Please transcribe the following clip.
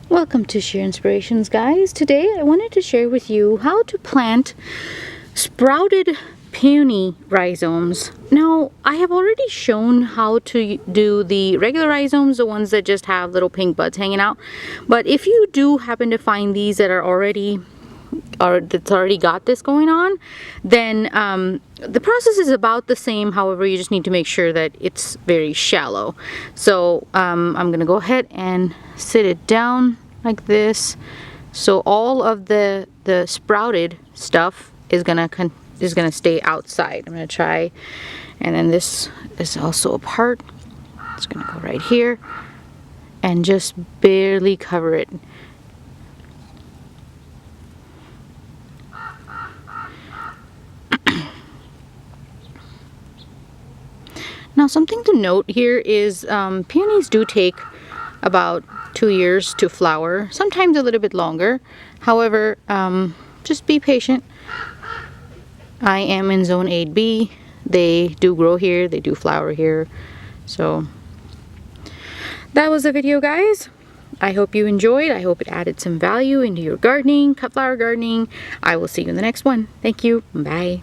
Welcome to Sheer Inspirations, guys. Today I wanted to share with you how to plant sprouted peony rhizomes. Now, I have already shown how to do the regular rhizomes, the ones that just have little pink buds hanging out. But if you do happen to find these that are already that's already got this going on, then the process is about the same. However, you just need to make sure that it's very shallow. So I'm gonna go ahead and sit it down like this, so all of the sprouted stuff is gonna stay outside. I'm gonna try, and then this is also a part. It's gonna go right here and just barely cover it. Now, something to note here is peonies do take about 2 years to flower, sometimes a little bit longer. However, just be patient. I am in zone 8B. They do grow here, they do flower here. So that was the video, guys. I hope you enjoyed. I hope it added some value into your gardening, cut flower gardening. I will see you in the next one. Thank you. Bye.